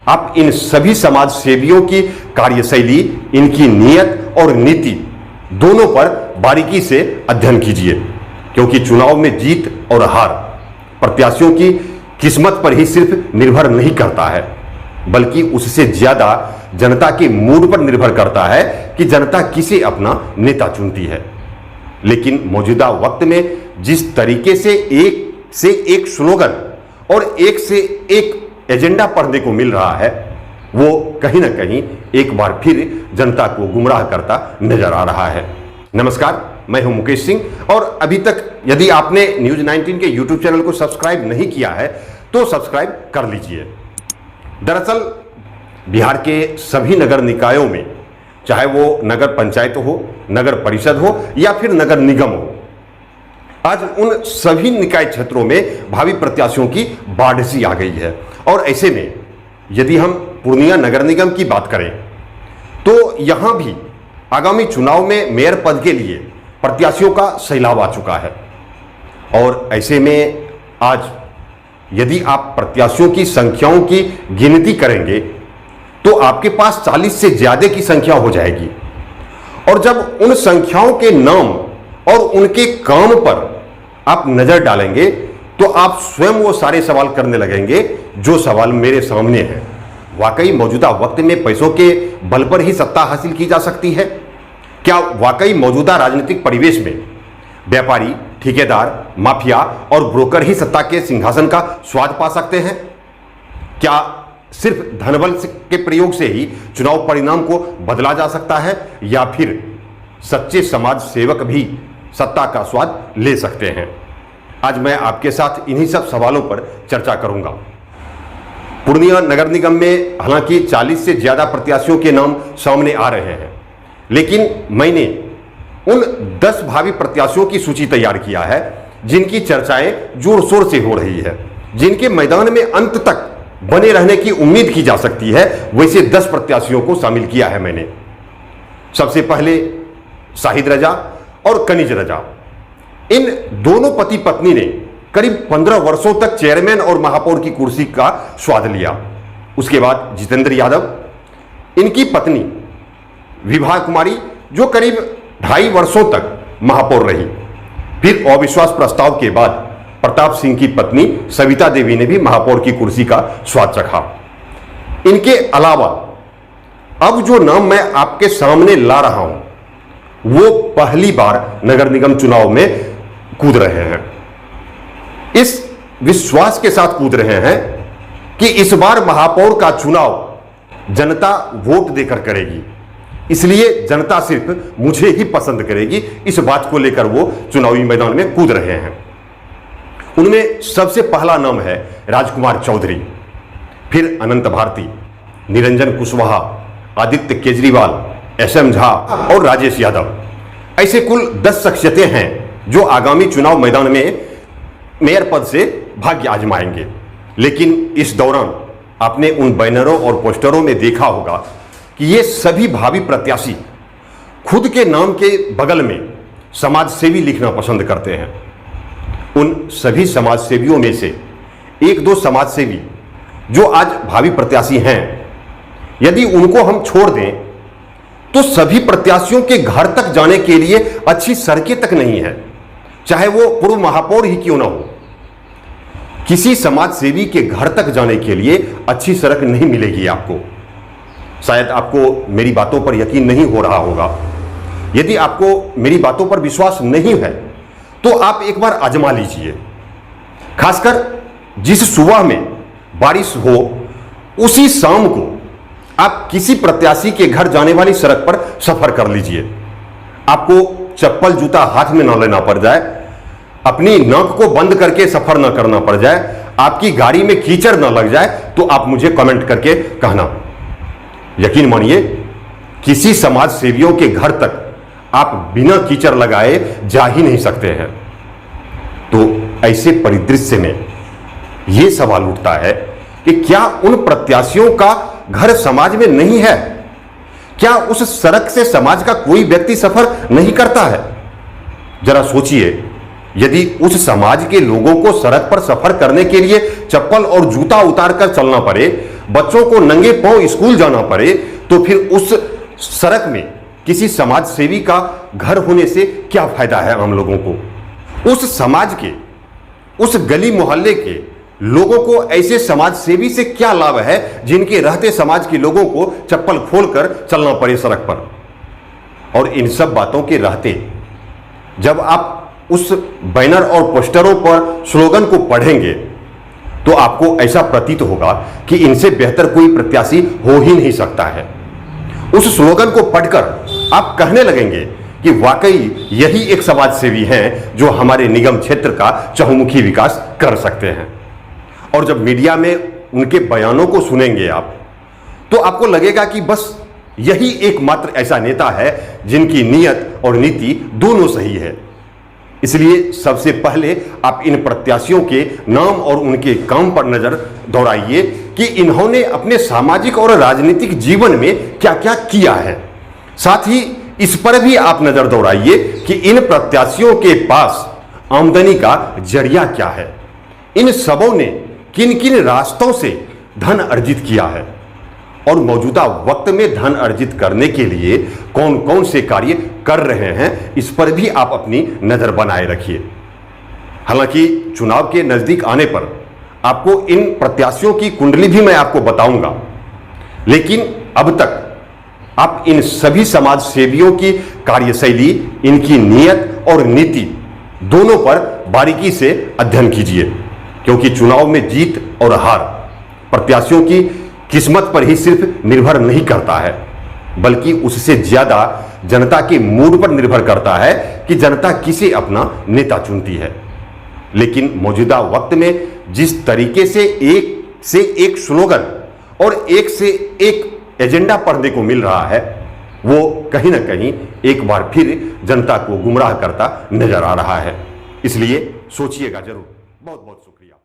आप इन सभी समाज सेवियों की कार्यशैली, इनकी नीयत और नीति दोनों पर बारीकी से अध्ययन कीजिए, क्योंकि चुनाव में जीत और हार प्रत्याशियों की किस्मत पर ही सिर्फ निर्भर नहीं करता है, बल्कि उससे ज्यादा जनता के मूड पर निर्भर करता है कि जनता किसे अपना नेता चुनती है। लेकिन मौजूदा वक्त में जिस तरीके से एक स्लोगन और एक से एक एजेंडा पढ़ने को मिल रहा है, वो कहीं ना कहीं एक बार फिर जनता को गुमराह करता नजर आ रहा है। नमस्कार, मैं हूं मुकेश सिंह और अभी तक यदि आपने न्यूज 19 के यूट्यूब चैनल को सब्सक्राइब नहीं किया है तो सब्सक्राइब कर लीजिए। दरअसल बिहार के सभी नगर निकायों में, चाहे वो नगर पंचायत हो, नगर परिषद हो या फिर नगर निगम हो, आज उन सभी निकाय क्षेत्रों में भावी प्रत्याशियों की बाढ़ सी आ गई है। और ऐसे में यदि हम पूर्णिया नगर निगम की बात करें तो यहां भी आगामी चुनाव में मेयर पद के लिए प्रत्याशियों का सैलाब आ चुका है। और ऐसे में आज यदि आप प्रत्याशियों की संख्याओं की गिनती करेंगे तो आपके पास 40 से ज्यादा की संख्या हो जाएगी। और जब उन संख्याओं के नाम और उनके काम पर आप नजर डालेंगे तो आप स्वयं वो सारे सवाल करने लगेंगे जो सवाल मेरे सामने हैं। वाकई मौजूदा वक्त में पैसों के बल पर ही सत्ता हासिल की जा सकती है? क्या वाकई मौजूदा राजनीतिक परिवेश में व्यापारी, ठेकेदार, माफिया और ब्रोकर ही सत्ता के सिंहासन का स्वाद पा सकते हैं? क्या सिर्फ धनबल के प्रयोग से ही चुनाव परिणाम को बदला जा सकता है, या फिर सच्चे समाज सेवक भी सत्ता का स्वाद ले सकते हैं? आज मैं आपके साथ इन्हीं सब सवालों पर चर्चा करूंगा। पूर्णिया नगर निगम में हालांकि 40 से ज्यादा प्रत्याशियों के नाम सामने आ रहे हैं, लेकिन मैंने उन 10 भावी प्रत्याशियों की सूची तैयार किया है जिनकी चर्चाएं जोर शोर से हो रही है, जिनके मैदान में अंत तक बने रहने की उम्मीद की जा सकती है। वैसे 10 प्रत्याशियों को शामिल किया है मैंने। सबसे पहले शाहिद रजा और कनिज रजा, इन दोनों पति पत्नी ने करीब 15 वर्षों तक चेयरमैन और महापौर की कुर्सी का स्वाद लिया। उसके बाद जितेंद्र यादव, इनकी पत्नी विभा कुमारी जो करीब 2.5 वर्षों तक महापौर रही। फिर अविश्वास प्रस्ताव के बाद प्रताप सिंह की पत्नी सविता देवी ने भी महापौर की कुर्सी का स्वाद चखा। इनके अलावा अब जो नाम मैं आपके सामने ला रहा हूं वो पहली बार नगर निगम चुनाव में कूद रहे हैं। इस विश्वास के साथ कूद रहे हैं कि इस बार महापौर का चुनाव जनता वोट देकर करेगी, इसलिए जनता सिर्फ मुझे ही पसंद करेगी। इस बात को लेकर वो चुनावी मैदान में कूद रहे हैं। उनमें सबसे पहला नाम है राजकुमार चौधरी, फिर अनंत भारती, निरंजन कुशवाहा, आदित्य केजरीवाल, एसएम झा और राजेश यादव। ऐसे कुल 10 शख्सियतें हैं जो आगामी चुनाव मैदान में मेयर पद से भाग्य आजमाएंगे। लेकिन इस दौरान आपने उन बैनरों और पोस्टरों में देखा होगा कि ये सभी भावी प्रत्याशी खुद के नाम के बगल में समाज सेवी लिखना पसंद करते हैं। उन सभी समाज सेवियों में से 1-2 समाज सेवी जो आज भावी प्रत्याशी हैं, यदि उनको हम छोड़ दें तो सभी प्रत्याशियों के घर तक जाने के लिए अच्छी सड़कें तक नहीं है, चाहे वो पूर्व महापौर ही क्यों ना हो। किसी समाज सेवी के घर तक जाने के लिए अच्छी सड़क नहीं मिलेगी आपको। शायद आपको मेरी बातों पर यकीन नहीं हो रहा होगा। यदि आपको मेरी बातों पर विश्वास नहीं है तो आप एक बार आजमा लीजिए। खासकर जिस सुबह में बारिश हो उसी शाम को आप किसी प्रत्याशी के घर जाने वाली सड़क पर सफर कर लीजिए। आपको चप्पल जूता हाथ में न लेना पड़ जाए, अपनी नाक को बंद करके सफर न करना पड़ जाए, आपकी गाड़ी में कीचड़ न लग जाए, तो आप मुझे कमेंट करके कहना। यकीन मानिए, किसी समाज सेवियों के घर तक आप बिना कीचड़ लगाए जा ही नहीं सकते हैं। तो ऐसे परिदृश्य में यह सवाल उठता है कि क्या उन प्रत्याशियों का घर समाज में नहीं है? क्या उस सड़क से समाज का कोई व्यक्ति सफर नहीं करता है? जरा सोचिए, यदि उस समाज के लोगों को सड़क पर सफर करने के लिए चप्पल और जूता उतार कर चलना पड़े बच्चों को नंगे पांव स्कूल जाना पड़े, तो फिर उस सड़क में किसी समाज सेवी का घर होने से क्या फायदा है आम लोगों को? उस समाज के, उस गली मोहल्ले के लोगों को ऐसे समाज सेवी से क्या लाभ है जिनके रहते समाज के लोगों को चप्पल खोलकर चलना पड़े सड़क पर? और इन सब बातों के रहते जब आप उस बैनर और पोस्टरों पर स्लोगन को पढ़ेंगे तो आपको ऐसा प्रतीत होगा कि इनसे बेहतर कोई प्रत्याशी हो ही नहीं सकता है। उस स्लोगन को पढ़कर आप कहने लगेंगे कि वाकई यही एक समाज सेवी हैं जो हमारे निगम क्षेत्र का चहुमुखी विकास कर सकते हैं। और जब मीडिया में उनके बयानों को सुनेंगे आप, तो आपको लगेगा कि बस यही एकमात्र ऐसा नेता है जिनकी नीयत और नीति दोनों सही है। इसलिए सबसे पहले आप इन प्रत्याशियों के नाम और उनके काम पर नजर दौड़ाइए कि इन्होंने अपने सामाजिक और राजनीतिक जीवन में क्या क्या किया है। साथ ही इस पर भी आप नजर दौड़ाइए कि इन प्रत्याशियों के पास आमदनी का जरिया क्या है, इन सबों ने किन किन रास्तों से धन अर्जित किया है और मौजूदा वक्त में धन अर्जित करने के लिए कौन कौन से कार्य कर रहे हैं, इस पर भी आप अपनी नजर बनाए रखिए। हालांकि चुनाव के नजदीक आने पर आपको इन प्रत्याशियों की कुंडली भी मैं आपको बताऊंगा, लेकिन अब तक आप इन सभी समाज सेवियों की कार्यशैली, इनकी नीयत और नीति दोनों पर बारीकी से अध्ययन कीजिए, क्योंकि चुनाव में जीत और हार प्रत्याशियों की किस्मत पर ही सिर्फ निर्भर नहीं करता है, बल्कि उससे ज्यादा जनता के मूड पर निर्भर करता है कि जनता किसे अपना नेता चुनती है। लेकिन मौजूदा वक्त में जिस तरीके से एक स्लोगन और एक से एक एजेंडा पढ़ने को मिल रहा है, वो कहीं ना कहीं एक बार फिर जनता को गुमराह करता नजर आ रहा है। इसलिए सोचिएगा जरूर। बहुत बहुत शुक्रिया।